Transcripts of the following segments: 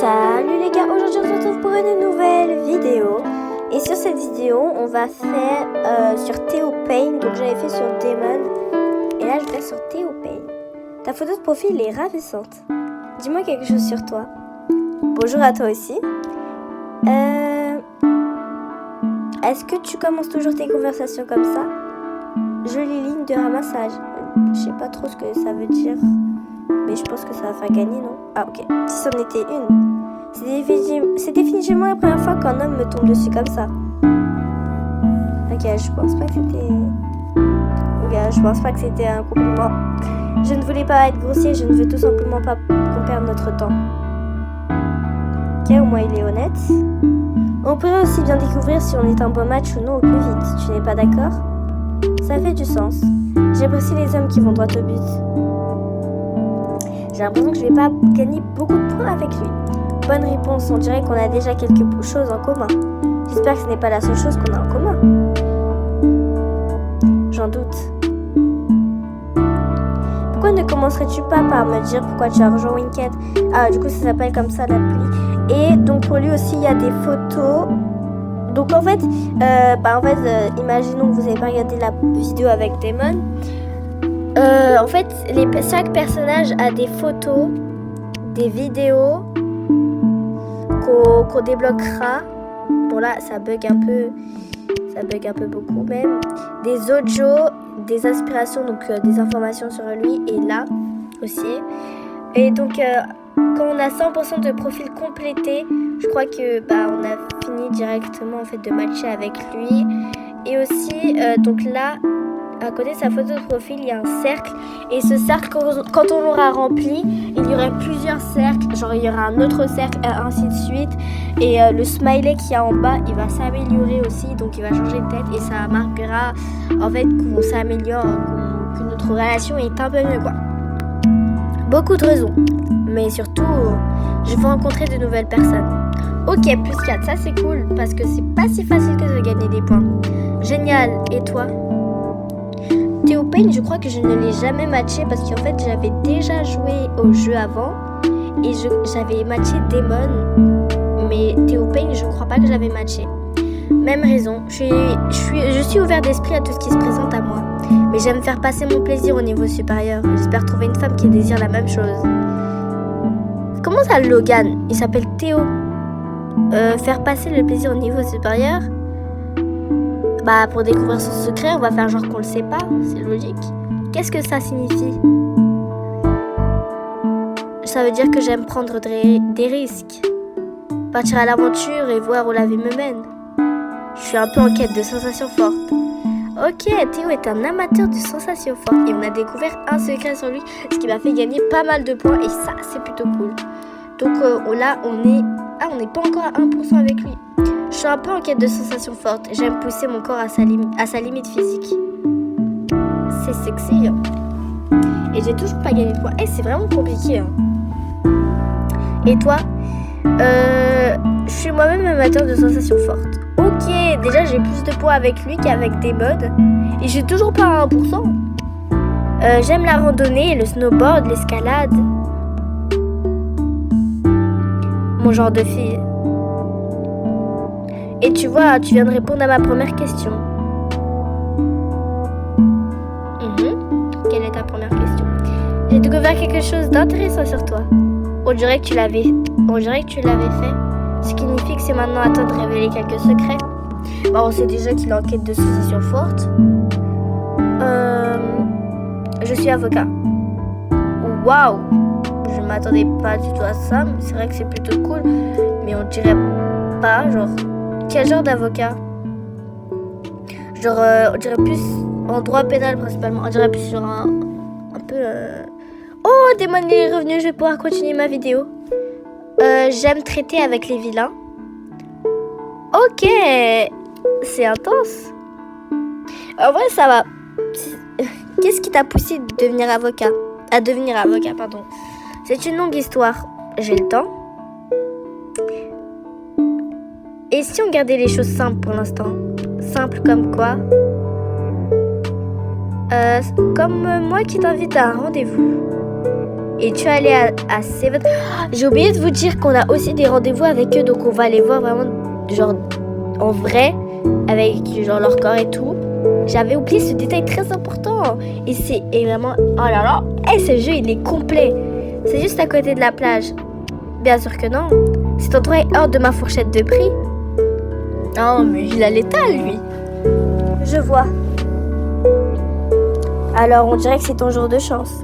Salut les gars, aujourd'hui on se retrouve pour une nouvelle vidéo. Et sur cette vidéo, on va faire sur Theo Payne. Donc j'avais fait sur Damon. Et là je vais faire sur Theo Payne. Ta photo de profil est ravissante. Dis-moi quelque chose sur toi. Bonjour à toi aussi. Est-ce que tu commences toujours tes conversations comme ça? Jolie ligne de ramassage. Je sais pas trop ce que ça veut dire. Mais je pense que ça va faire gagner, non? Ah ok, si c'en était une. C'est définitivement la première fois qu'un homme me tombe dessus comme ça. Ok, je pense pas que c'était... Ok, je pense pas que c'était un compliment. Je ne voulais pas être grossier, je ne veux tout simplement pas qu'on perde notre temps. Ok, au moins il est honnête. On pourrait aussi bien découvrir si on est un bon match ou non au plus vite. Tu n'es pas d'accord? Ça fait du sens. J'apprécie les hommes qui vont droit au but. J'ai l'impression que je vais pas gagner beaucoup de points avec lui. Bonne réponse, on dirait qu'on a déjà quelque chose en commun. J'espère que ce n'est pas la seule chose qu'on a en commun. J'en doute. Pourquoi ne commencerais-tu pas par me dire pourquoi tu as rejoint Winked? Ah, du coup ça s'appelle comme ça l'appli. Et donc pour lui aussi il y a des photos. Donc en fait, imaginons que vous avez pas regardé la vidéo avec Damon. En fait, chaque personnage a des photos, des vidéos qu'on débloquera. Bon là, ça bug un peu beaucoup même. Des audios, des inspirations, donc des informations sur lui et là aussi. Et donc quand on a 100% de profil complété, je crois que on a fini directement en fait de matcher avec lui. Et aussi donc là. À côté de sa photo de profil, il y a un cercle. Et ce cercle, quand on l'aura rempli, il y aurait plusieurs cercles. Genre, il y aura un autre cercle, ainsi de suite. Et le smiley qu'il y a en bas, il va s'améliorer aussi. Donc, il va changer de tête. Et ça marquera, en fait, qu'on s'améliore, que notre relation est un peu mieux, quoi. Beaucoup de raisons. Mais surtout, je veux rencontrer de nouvelles personnes. Ok, plus 4, ça c'est cool. Parce que c'est pas si facile que de gagner des points. Génial. Et toi? Theo Payne, je crois que je ne l'ai jamais matché parce qu'en fait j'avais déjà joué au jeu avant et j'avais matché Damon, mais Theo Payne je crois pas que j'avais matché. Même raison, je suis ouvert d'esprit à tout ce qui se présente à moi, mais j'aime faire passer mon plaisir au niveau supérieur. J'espère trouver une femme qui désire la même chose. Comment ça Logan? Il s'appelle Théo. Faire passer le plaisir au niveau supérieur? Pour découvrir son secret, on va faire genre qu'on le sait pas, c'est logique. Qu'est-ce que ça signifie? Ça veut dire que j'aime prendre des risques. Partir à l'aventure et voir où la vie me mène. Je suis un peu en quête de sensations fortes. Ok, Théo est un amateur de sensations fortes et on a découvert un secret sur lui, ce qui m'a fait gagner pas mal de points et ça, c'est plutôt cool. Donc là, on n'est pas encore à 1% avec lui. Je suis un peu en quête de sensations fortes. J'aime pousser mon corps à sa limite physique. C'est sexy, hein. Et j'ai toujours pas gagné de points. C'est vraiment compliqué, hein. Et toi? Je suis moi-même amateur de sensations fortes. Ok, déjà j'ai plus de points avec lui qu'avec des modes. Et j'ai toujours pas à 1%. J'aime la randonnée, le snowboard, l'escalade. Mon genre de fille. Et tu vois, tu viens de répondre à ma première question. Quelle est ta première question? J'ai découvert quelque chose d'intéressant sur toi. On dirait que tu l'avais fait. Ce qui signifie que c'est maintenant à toi de révéler quelques secrets. On sait déjà qu'il est en quête de sensations fortes. Je suis avocat. Waouh! Je m'attendais pas du tout à ça. Mais c'est vrai que c'est plutôt cool. Mais on dirait pas, genre... Quel genre d'avocat? Genre, on dirait plus en droit pénal principalement. On dirait plus sur un peu... Oh, Damon est revenu, je vais pouvoir continuer ma vidéo. J'aime traiter avec les vilains. Ok, c'est intense. En vrai, ça va. Qu'est-ce qui t'a poussé à devenir avocat? Pardon. C'est une longue histoire. J'ai le temps. Et si on gardait les choses simples pour l'instant? Simple comme quoi? Comme moi qui t'invite à un rendez-vous. Et tu es allé à Seven. J'ai oublié de vous dire qu'on a aussi des rendez-vous avec eux. Donc on va les voir vraiment genre en vrai. Avec genre leur corps et tout. J'avais oublié ce détail très important. Et vraiment... Oh là là. Ce jeu il est complet. C'est juste à côté de la plage. Bien sûr que non. Cet endroit est hors de ma fourchette de prix. Oh mais il a l'état lui. Je vois. Alors on dirait que c'est ton jour de chance.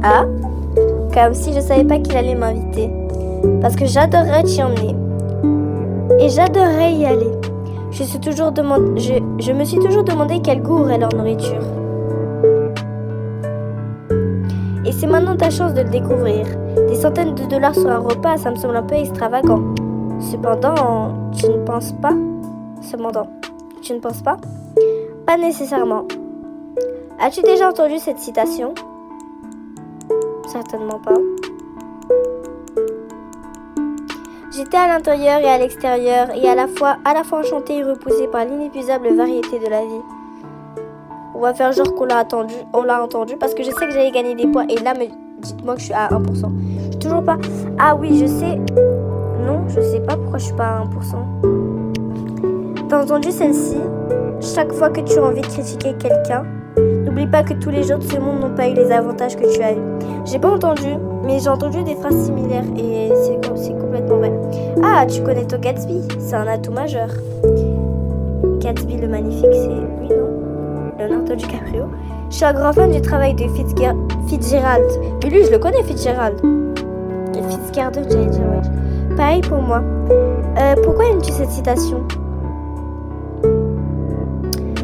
Ah, comme si je savais pas qu'il allait m'inviter. Parce que j'adorerais t'y emmener. Et j'adorerais y aller. Je me suis toujours demandé quel goût aurait leur nourriture. Et c'est maintenant ta chance de le découvrir. Des centaines de dollars sur un repas, ça me semble un peu extravagant. Cependant, tu ne penses pas? Pas nécessairement. As-tu déjà entendu cette citation? Certainement pas. J'étais à l'intérieur et à l'extérieur et à la fois enchantée et repoussée par l'inépuisable variété de la vie. On va faire genre qu'on l'a entendu parce que je sais que j'allais gagner des points et là, dites-moi que je suis à 1%. Je suis toujours pas... Ah oui, je sais... Non, je sais pas pourquoi je suis pas à 1%. T'as entendu celle-ci? Chaque fois que tu as envie de critiquer quelqu'un, n'oublie pas que tous les gens de ce monde n'ont pas eu les avantages que tu as eu. J'ai pas entendu, mais j'ai entendu des phrases similaires et c'est complètement vrai. Ah, tu connais ton Gatsby? C'est un atout majeur. Gatsby le magnifique, c'est lui, non? Leonardo DiCaprio. Je suis un grand fan du travail de Fitzgerald. Mais lui, je le connais, Fitzgerald. Fitzgerald, j'allais dire, ouais. Pareil pour moi. Pourquoi aimes-tu cette citation?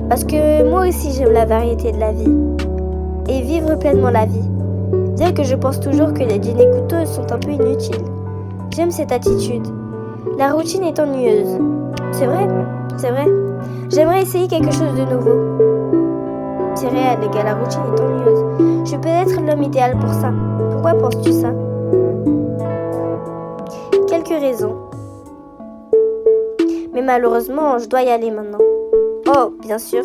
Parce que moi aussi, j'aime la variété de la vie. Et vivre pleinement la vie. Bien que je pense toujours que les dîners coûteux sont un peu inutiles. J'aime cette attitude. La routine est ennuyeuse. C'est vrai, c'est vrai. J'aimerais essayer quelque chose de nouveau. C'est réel, les gars, la routine est ennuyeuse. Je peux être l'homme idéal pour ça. Pourquoi penses-tu ça? Quelques raisons. Mais malheureusement, je dois y aller maintenant. Oh, bien sûr.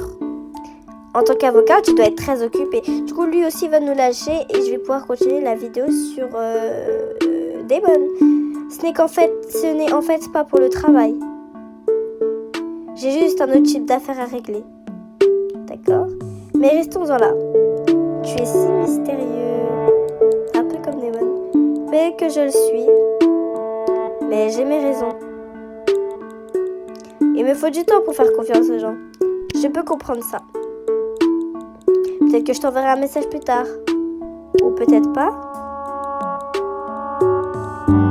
En tant qu'avocat, tu dois être très occupé. Du coup, lui aussi va nous lâcher et je vais pouvoir continuer la vidéo sur Damon. Ce n'est en fait pas pour le travail. J'ai juste un autre type d'affaires à régler. D'accord? Mais restons-en là. Tu es si mystérieux. Un peu comme Damon. Peut-être que je le suis. Mais j'ai mes raisons. Il me faut du temps pour faire confiance aux gens. Je peux comprendre ça. Peut-être que je t'enverrai un message plus tard. Ou peut-être pas.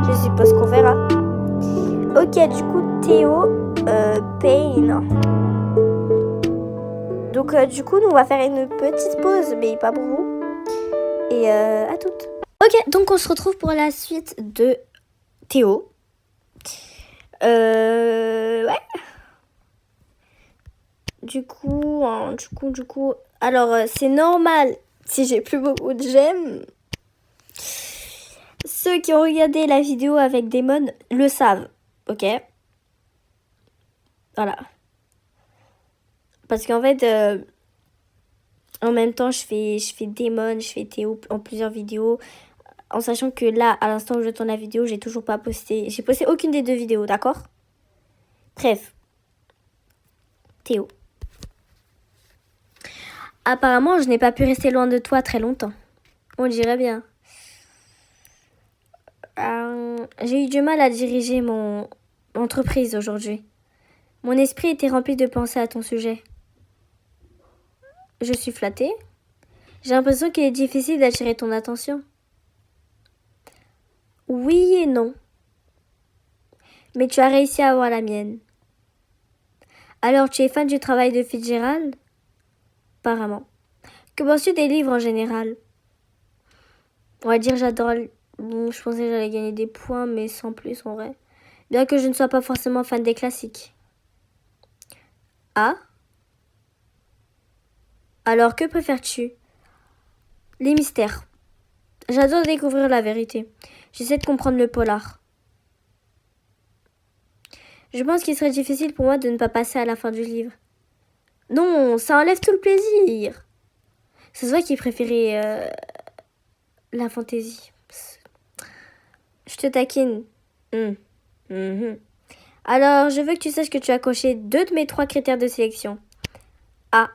Je suppose qu'on verra. Ok, du coup, Théo Payne. Donc, du coup, nous, on va faire une petite pause, mais pas beaucoup. Et à toutes. Ok, donc on se retrouve pour la suite de Théo. Ouais. Du coup, alors c'est normal si j'ai plus beaucoup de j'aime. Ceux qui ont regardé la vidéo avec Damon le savent, ok? Voilà. Parce qu'en fait, en même temps, je fais Damon, je fais Théo en plusieurs vidéos. En sachant que là, à l'instant où je tourne la vidéo, j'ai toujours pas posté. J'ai posté aucune des deux vidéos, d'accord? Bref. Théo. Apparemment, je n'ai pas pu rester loin de toi très longtemps. On dirait bien. J'ai eu du mal à diriger mon entreprise aujourd'hui. Mon esprit était rempli de pensées à ton sujet. Je suis flattée. J'ai l'impression qu'il est difficile d'attirer ton attention. Oui et non. Mais tu as réussi à avoir la mienne. Alors, tu es fan du travail de Fitzgerald? Apparemment. Que penses-tu des livres en général? On va dire j'adore... Bon, je pensais que j'allais gagner des points, mais sans plus en vrai. Bien que je ne sois pas forcément fan des classiques. Ah? Alors, que préfères-tu? Les mystères. J'adore découvrir la vérité. J'essaie de comprendre le polar. Je pense qu'il serait difficile pour moi de ne pas passer à la fin du livre. Non, ça enlève tout le plaisir. Ça se voit qu'il préférait La fantaisie. Je te taquine. Mhm. Alors, je veux que tu saches que tu as coché 2 de mes 3 critères de sélection. Ah,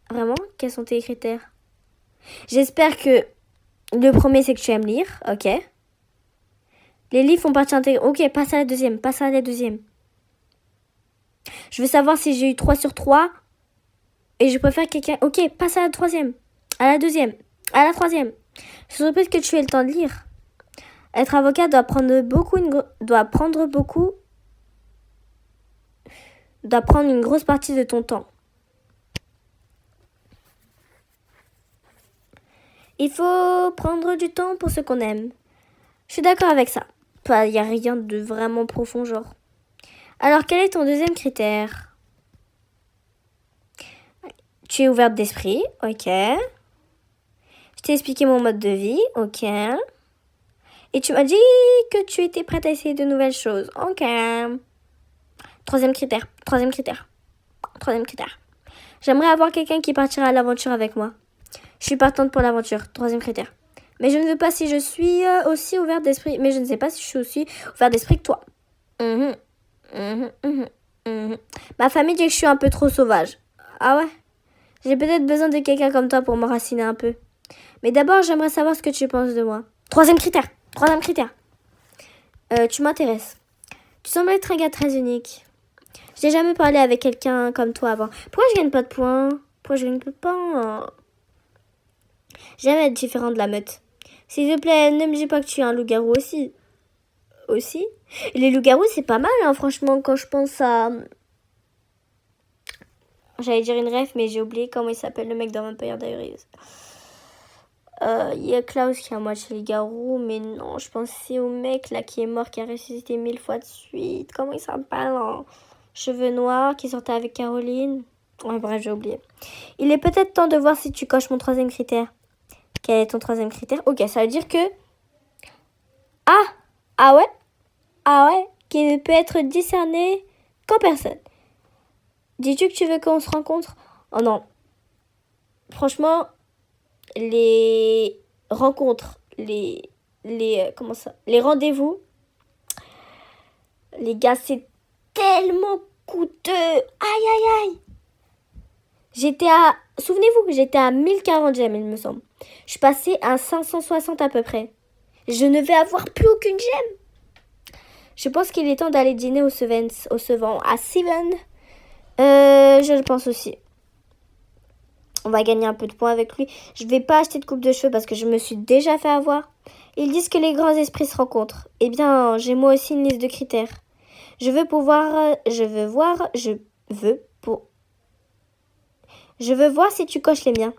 vraiment? Quels sont tes critères? J'espère que le premier, c'est que tu aimes lire. Ok. Les livres font partie intégrante. Ok, passe à la deuxième. Passe à la deuxième. Je veux savoir si j'ai eu 3 sur 3. Et je préfère quelqu'un... Ok, passe à la troisième. À la deuxième. À la troisième. Je suis surprise que tu aies le temps de lire. Être avocat doit prendre une grosse partie de ton temps. Il faut prendre du temps pour ce qu'on aime. Je suis d'accord avec ça. Il n'y a rien de vraiment profond, genre. Alors, quel est ton deuxième critère? Tu es ouverte d'esprit, ok. Je t'ai expliqué mon mode de vie, ok. Et tu m'as dit que tu étais prête à essayer de nouvelles choses, ok. Troisième critère. J'aimerais avoir quelqu'un qui partira à l'aventure avec moi. Je suis partante pour l'aventure, troisième critère. Mais je ne sais pas si je suis aussi ouverte d'esprit. Mais je ne sais pas si je suis aussi ouverte d'esprit que toi. Ma famille dit que je suis un peu trop sauvage. Ah ouais? J'ai peut-être besoin de quelqu'un comme toi pour m'enraciner un peu. Mais d'abord, j'aimerais savoir ce que tu penses de moi. Troisième critère. Tu m'intéresses. Tu sembles être un gars très unique. Je n'ai jamais parlé avec quelqu'un comme toi avant. Pourquoi je gagne pas de points? J'aime être différent de la meute. S'il te plaît, ne me dis pas que tu es un loup-garou aussi. Aussi? Les loups-garous, c'est pas mal, hein, franchement, quand je pense à... J'allais dire une ref, mais j'ai oublié comment il s'appelle, le mec dans Vampire Diaries. Il y a Klaus qui est à moitié les garous, mais non, je pensais au mec là qui est mort, qui a ressuscité 1000 fois de suite. Comment il s'appelle, hein? Cheveux noirs, qui sortait avec Caroline. Ouais, bref, j'ai oublié. Il est peut-être temps de voir si tu coches mon troisième critère. Quel est ton troisième critère? Ok, ça veut dire que... Ah ouais, qui ne peut être discerné qu'en personne. Dis-tu que tu veux qu'on se rencontre? Oh non. Franchement, les rencontres, les rendez-vous, les gars, c'est tellement coûteux. Aïe. Souvenez-vous, j'étais à 1040 gemmes, il me semble. Je suis passée à 560 à peu près. Je ne vais avoir plus aucune gemme. Je pense qu'il est temps d'aller dîner au Sevent à Seven. Je le pense aussi. On va gagner un peu de points avec lui. Je vais pas acheter de coupe de cheveux parce que je me suis déjà fait avoir. Ils disent que les grands esprits se rencontrent. Eh bien, j'ai moi aussi une liste de critères. Je veux voir si tu coches les miens.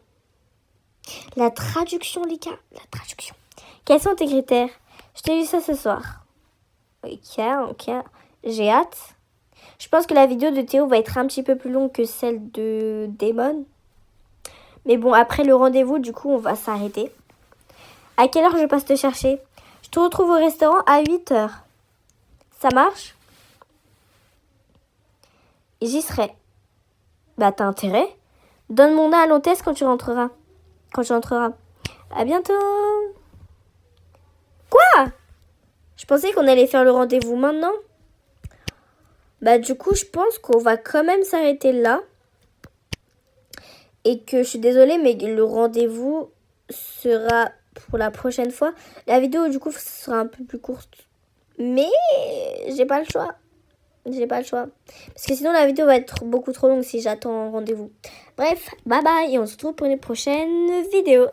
La traduction, les gars. La traduction. Quels sont tes critères? Je t'ai lu ça ce soir. Ok. J'ai hâte. Je pense que la vidéo de Théo va être un petit peu plus longue que celle de Damon. Mais bon, après le rendez-vous, du coup, on va s'arrêter. À quelle heure je passe te chercher? Je te retrouve au restaurant à 8h. Ça marche? J'y serai. Bah, t'as intérêt? Donne mon nom à l'hôtesse quand tu rentreras. À bientôt. Quoi? Je pensais qu'on allait faire le rendez-vous maintenant. Bah, du coup, je pense qu'on va quand même s'arrêter là. Et que je suis désolée, mais le rendez-vous sera pour la prochaine fois. La vidéo, du coup, sera un peu plus courte. Mais j'ai pas le choix. Parce que sinon, la vidéo va être beaucoup trop longue si j'attends un rendez-vous. Bref, bye bye. Et on se retrouve pour une prochaine vidéo.